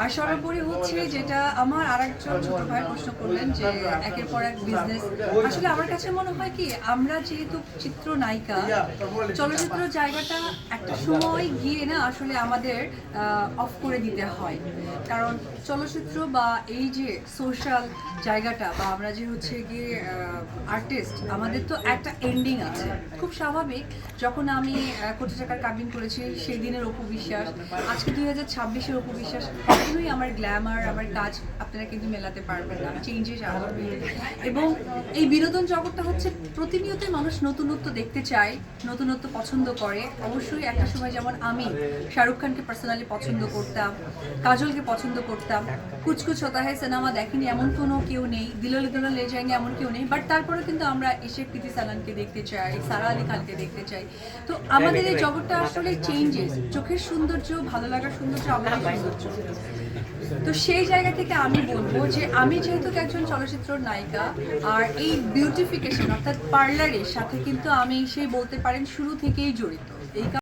আর সর্বোপরি হচ্ছে যেটা আমার আরেকজন ছোট ভাই প্রশ্ন করলেন যে একের পর এক বিজনেস, আসলে আমার কাছে মনে হয় কি আমরা যেহেতু চিত্রনায়িকা, চলচ্চিত্র জায়গাটা একটা সময় গিয়ে না আসলে আমাদের অফ করে দিতে হয়। কারণ চলচ্চিত্র বা এই যে সোশ্যাল জায়গাটা বা আমরা যে হচ্ছে গিয়ে আর্টিস্ট, আমাদের তো একটা এন্ডিং আছে। খুব স্বাভাবিক, যখন আমি কোটি টাকার কাবিন করেছি সেই দিনের অপু বিশ্বাস, আজকে 2026-এর অপু বিশ্বাস, কখনোই আমার গ্ল্যামার আমার কাজ আপনারা কিন্তু মেলাতে পারবেন না, চেঞ্জেস আসবে। এবং এই বিনোদন জগৎটা হচ্ছে প্রতিনিয়তই মানুষ নতুনত্ব দেখতে চায়, নতুনত্ব পছন্দ করে। অবশ্যই একটা সময় যেমন আমি শাহরুখ খানকে পার্সোনালি পছন্দ করতাম, কাজলকে পছন্দ করতাম, কুছ কুছ হোতা হ্যায় সিনেমা দেখেনি এমন কোনো কেউ নেই, দিলোলে দিলো লে যায়েঙ্গে এমন কেউ নেই, বাট তারপরে কিন্তু আমরা এসে কৃতি সালানকে দেখতে চাই, সারা আলী খানকে দেখতে চাই। তো আমাদের এই জগৎটা আসলে চেঞ্জেস, চোখের সৌন্দর্য, ভালো লাগার সৌন্দর্য, আমাদের সৌন্দর্য। তো সেই জায়গা থেকে আমি বলবো যে আমি যেহেতু একজন চলচ্চিত্র নায়িকা, আর এই বিউটিফিকেশন অর্থাৎ পার্লারের সাথে কিন্তু আমি সেই বলতে পারেন শুরু থেকেই জড়িত। এই